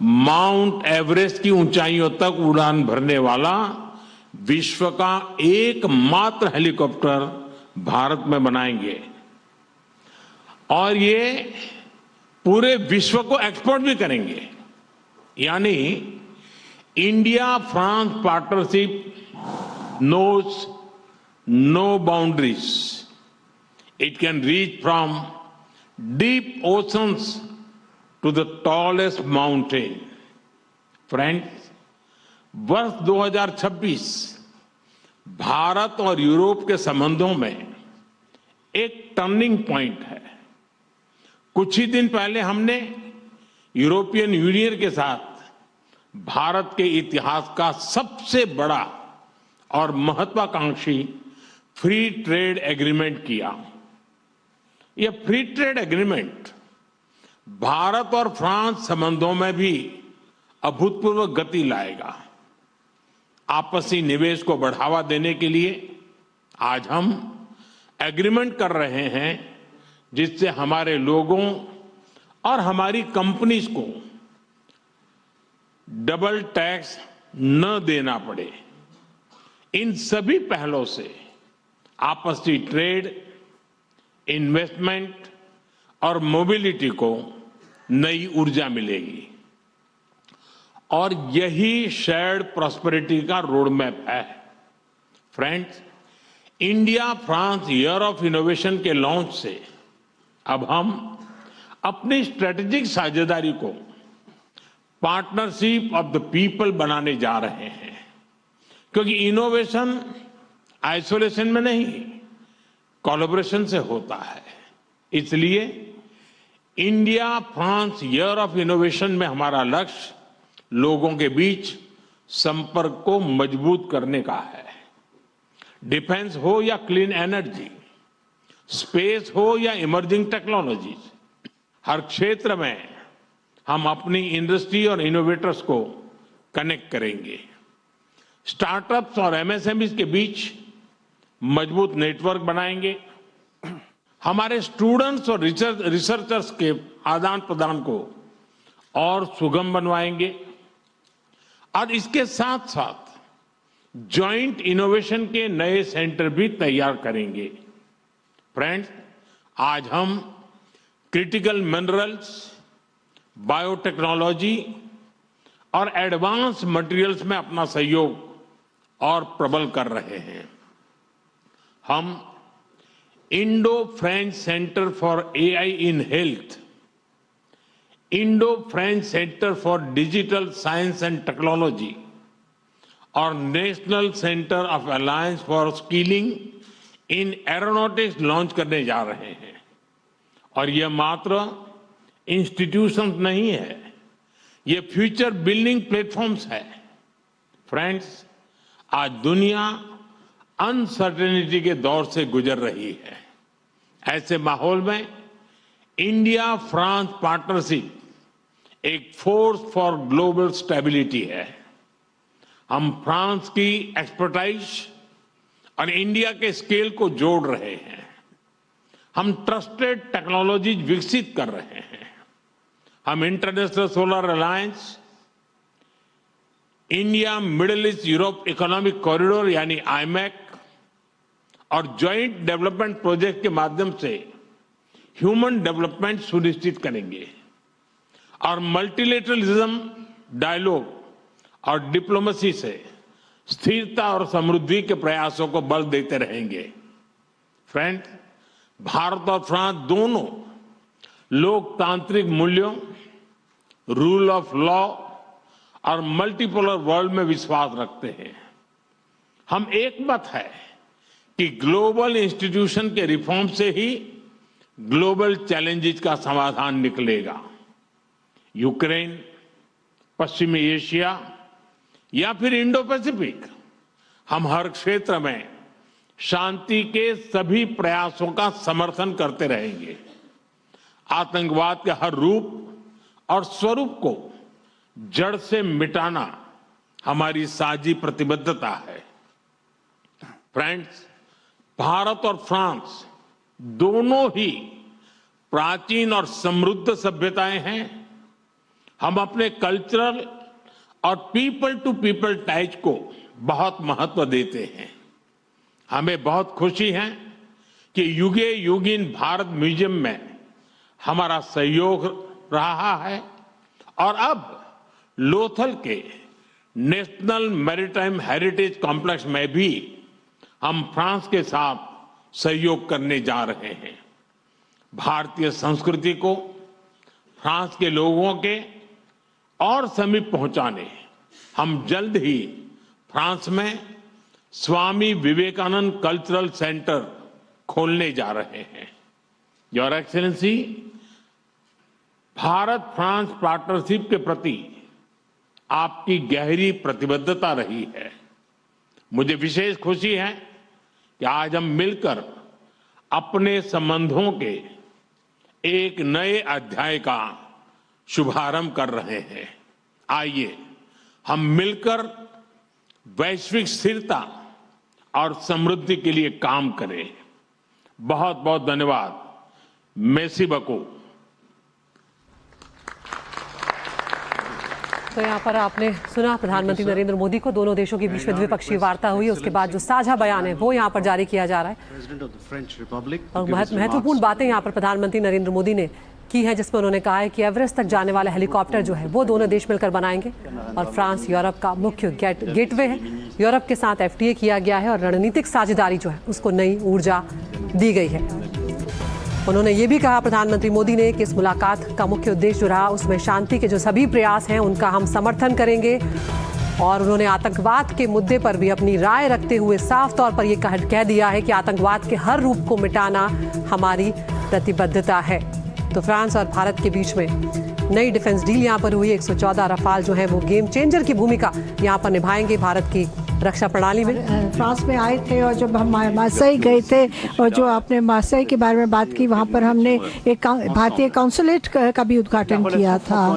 Mount Everest की ऊंचाइयों तक उड़ान भरने वाला विश्व का एकमात्र हेलीकॉप्टर भारत में बनाएंगे और ये पूरे विश्व को एक्सपोर्ट भी करेंगे। यानी India France partnership knows no boundaries. It can reach from deep oceans to the tallest mountain. Friends, वर्ष 2026 भारत और यूरोप के संबंधों में एक टर्निंग पॉइंट है। कुछ ही दिन पहले हमने यूरोपियन यूनियन के साथ भारत के इतिहास का सबसे बड़ा और महत्वाकांक्षी फ्री ट्रेड एग्रीमेंट किया। यह फ्री ट्रेड एग्रीमेंट भारत और फ्रांस संबंधों में भी अभूतपूर्व गति लाएगा। आपसी निवेश को बढ़ावा देने के लिए आज हम एग्रीमेंट कर रहे हैं जिससे हमारे लोगों और हमारी कंपनीज को डबल टैक्स न देना पड़े। इन सभी पहलों से आपसी ट्रेड, इन्वेस्टमेंट और मोबिलिटी को नई ऊर्जा मिलेगी और यही शेयर्ड प्रॉस्पेरिटी का रोड मैप है। Friends, India France year of innovation के लॉन्च से अब हम अपनी स्ट्रेटेजिक साझेदारी को पार्टनरशिप ऑफ द पीपल बनाने जा रहे हैं, क्योंकि इनोवेशन आइसोलेशन में नहीं, कोलैबोरेशन से होता है। इसलिए India France year of innovation में हमारा लक्ष्य लोगों के बीच संपर्क को मजबूत करने का है। डिफेंस हो या क्लीन एनर्जी, स्पेस हो या इमर्जिंग टेक्नोलॉजीज, हर क्षेत्र में हम अपनी इंडस्ट्री और इनोवेटर्स को कनेक्ट करेंगे। स्टार्टअप्स और एमएसएमईज के बीच मजबूत नेटवर्क बनाएंगे। हमारे स्टूडेंट्स और रिसर्चर्स के आदान प्रदान को और सुगम बनवाएंगे और इसके साथ साथ जॉइंट इनोवेशन के नए सेंटर भी तैयार करेंगे। फ्रेंड्स, आज हम क्रिटिकल मिनरल्स, बायोटेक्नोलॉजी और एडवांस मटेरियल्स में अपना सहयोग और प्रबल कर रहे हैं। हम Indo French centre for AI in health, Indo French centre for digital science and technology और national centre of alliance for skilling in aeronautics launch करने जा रहे हैं। और यह मात्र इंस्टीट्यूशंस नहीं है, ये फ्यूचर बिल्डिंग प्लेटफॉर्म्स है। फ्रेंड्स, आज दुनिया अनसर्टेनिटी के दौर से गुजर रही है। ऐसे माहौल में इंडिया फ्रांस पार्टनरशिप एक फोर्स फॉर ग्लोबल स्टेबिलिटी है। हम फ्रांस की एक्सपर्टाइज और इंडिया के स्केल को जोड़ रहे हैं। हम ट्रस्टेड टेक्नोलॉजीज विकसित कर रहे हैं। हम international solar alliance, India middle east Europe economic corridor यानी आईमैक और ज्वाइंट डेवलपमेंट प्रोजेक्ट के माध्यम से ह्यूमन डेवलपमेंट सुनिश्चित करेंगे और मल्टीलेटरलिज्म, डायलॉग और डिप्लोमेसी से स्थिरता और समृद्धि के प्रयासों को बल देते रहेंगे। फ्रेंड्स, भारत और फ्रांस दोनों लोकतांत्रिक मूल्यों, रूल ऑफ लॉ और मल्टीपोलर वर्ल्ड में विश्वास रखते हैं। हम एक मत है कि ग्लोबल इंस्टीट्यूशन के रिफॉर्म से ही ग्लोबल चैलेंजेस का समाधान निकलेगा। यूक्रेन, पश्चिमी एशिया या फिर इंडो पैसिफिक, हम हर क्षेत्र में शांति के सभी प्रयासों का समर्थन करते रहेंगे। आतंकवाद के हर रूप और स्वरूप को जड़ से मिटाना हमारी साझी प्रतिबद्धता है। फ्रेंड्स, भारत और फ्रांस दोनों ही प्राचीन और समृद्ध सभ्यताएं हैं। हम अपने कल्चरल और पीपल टू पीपल टाइज को बहुत महत्व देते हैं। हमें बहुत खुशी है कि युगे युगीन भारत म्यूजियम में हमारा सहयोग रहा है और अब लोथल के नेशनल मैरीटाइम हेरिटेज कॉम्प्लेक्स में भी हम फ्रांस के साथ सहयोग करने जा रहे हैं। भारतीय संस्कृति को फ्रांस के लोगों के और समीप पहुंचाने हम जल्द ही फ्रांस में स्वामी विवेकानंद कल्चरल सेंटर खोलने जा रहे हैं। Your excellency, Bharat France partnership के प्रति आपकी गहरी प्रतिबद्धता रही है। मुझे विशेष खुशी है कि आज हम मिलकर अपने संबंधों के एक नए अध्याय का शुभारंभ कर रहे हैं। आइए हम मिलकर वैश्विक स्थिरता और समृद्धि के लिए काम करें। बहुत बहुत धन्यवाद। मेसी बको। तो यहाँ पर आपने सुना प्रधानमंत्री नरेंद्र मोदी को, दोनों देशों के बीच में द्विपक्षीय वार्ता हुई, उसके बाद जो साझा बयान है वो यहाँ पर जारी किया जा रहा है। और महत्वपूर्ण बातें यहाँ पर प्रधानमंत्री नरेंद्र मोदी ने की है, जिसमें उन्होंने कहा है कि एवरेस्ट तक जाने वाला हेलीकॉप्टर जो है वो दोनों देश मिलकर बनाएंगे और फ्रांस यूरोप का मुख्य गेटवे है। यूरोप के साथ FTA किया गया है और रणनीतिक साझेदारी जो है उसको नई ऊर्जा दी गई है। उन्होंने ये भी कहा प्रधानमंत्री मोदी ने कि इस मुलाकात का मुख्य उद्देश्य जो रहा उसमें शांति के जो सभी प्रयास हैं उनका हम समर्थन करेंगे। और उन्होंने आतंकवाद के मुद्दे पर भी अपनी राय रखते हुए साफ तौर पर ये कह दिया है कि आतंकवाद के हर रूप को मिटाना हमारी प्रतिबद्धता है। तो फ्रांस और भारत के बीच में नई डिफेंस डील यहाँ पर हुई। 114 रफाल जो है वो गेम चेंजर की भूमिका यहाँ पर निभाएंगे भारत की रक्षा प्रणाली में। फ्रांस में आए थे और जब हम मार्सेई गए थे और जो आपने मार्सेई के बारे में बात की, वहाँ पर हमने एक भारतीय काउंसुलेट का भी उद्घाटन किया था।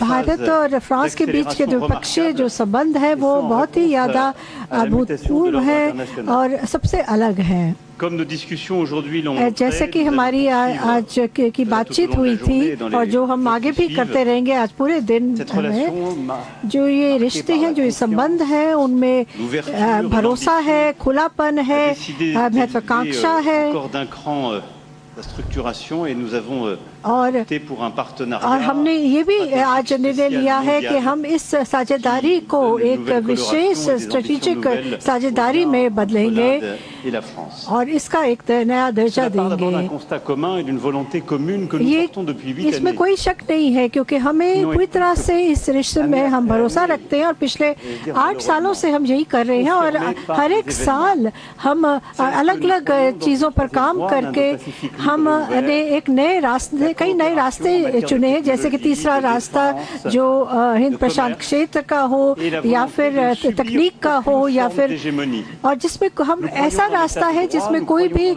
भारत और फ्रांस के बीच के द्विपक्षीय जो संबंध है वो बहुत ही ज़्यादा अभूतपूर्व है और सबसे अलग है। जैसे कि हमारी आज की बातचीत हुई थी और जो हम आगे भी करते रहेंगे आज पूरे दिन में, जो ये रिश्ते हैं, जो ये संबंध है, उनमें भरोसा है, खुलापन है, महत्वाकांक्षा है और हमने ये भी आज निर्णय लिया है कि हम इस साझेदारी को एक विशेष स्ट्रेटेजिक साझेदारी में बदलेंगे और इसका एक नया दर्जा देंगे। ये इसमें कोई शक नहीं है क्योंकि हमें पूरी तरह से इस रिश्ते में हम भरोसा रखते हैं और पिछले 8 सालों से हम यही कर रहे हैं और हर एक साल हम अलग अलग चीज़ों पर काम करके हमने एक नए रास्ते, कई नए रास्ते चुने हैं, जैसे कि तीसरा रास्ता जो हिंद प्रशांत क्षेत्र का हो या फिर तकनीक का हो या फिर, और जिसमें हम ऐसा रास्ता है जिसमें कोई भी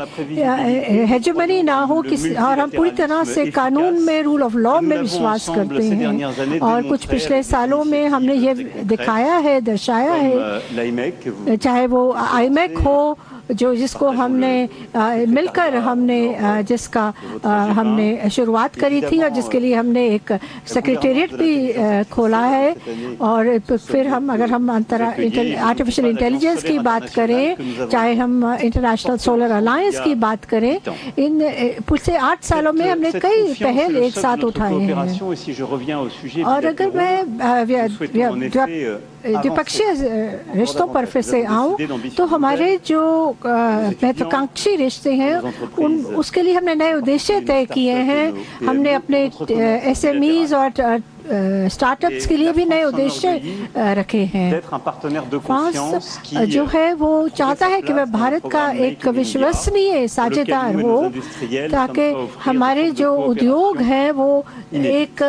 हेजेमनी ना हो किसी, और हम पूरी तरह से कानून में, रूल ऑफ लॉ में विश्वास करते हैं। और कुछ पिछले सालों में हमने ये दिखाया है, दर्शाया है, चाहे वो आईमैक हो जो जिसको हमने मिलकर हमने जिसका हमने शुरुआत करी थी और जिसके लिए हमने एक सेक्रेटेरिएट भी खोला है। और फिर हम अगर हम आर्टिफिशियल इंटेलिजेंस की बात करें, चाहे हम इंटरनेशनल सोलर अलायंस की बात करें, इन पिछले 8 सालों में हमने कई पहल एक साथ उठाए हैं। और अगर मैं द्विपक्षीय रिश्तों पर फिर से आऊं तो हमारे जो महत्वाकांक्षी रिश्ते हैं उसके लिए हमने नए उद्देश्य तय किए हैं। हमने अपने SMEs और स्टार्टअप्स के लिए भी नए उद्देश्य रखे हैं। फ्रांस जो है वो चाहता है कि वह भारत का एक विश्वसनीय साझेदार हो ताकि हमारे जो उद्योग हैं वो एक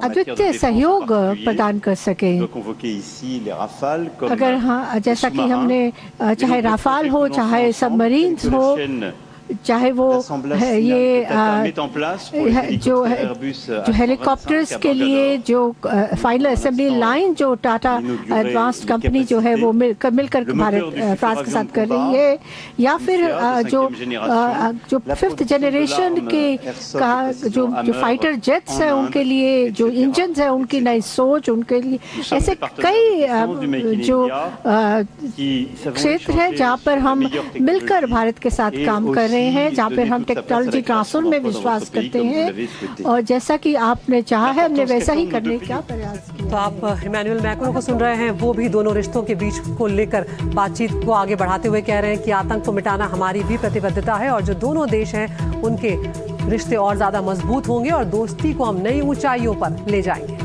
अद्वितीय सहयोग प्रदान कर सके। अगर हाँ, जैसा कि हमने चाहे राफाल हो, चाहे सबमरीन्स हो, चाहे वो ये जो हेलीकॉप्टर्स के लिए जो फाइनल असेंबली लाइन जो टाटा एडवांस्ड कंपनी जो है वो मिलकर भारत फ्रांस के साथ कर रही है, या फिर जो फिफ्थ जनरेशन के जो फाइटर जेट्स हैं उनके लिए जो इंजन है उनकी नई सोच, उनके लिए ऐसे कई जो क्षेत्र है जहाँ पर हम मिलकर भारत के साथ काम कर रहे हैं, जहाँ पर हम टेक्नोलॉजी ट्रांसफर में विश्वास करते हैं और जैसा कि आपने चाहा है हमने वैसा ही करने का प्रयास किया। तो आप इमैनुअल मैक्रों को सुन रहे हैं, वो भी दोनों रिश्तों के बीच को लेकर बातचीत को आगे बढ़ाते हुए कह रहे हैं कि आतंक को मिटाना हमारी भी प्रतिबद्धता है और जो दोनों देश हैं उनके रिश्ते और ज्यादा मजबूत होंगे और दोस्ती को हम नई ऊंचाइयों पर ले जाएंगे।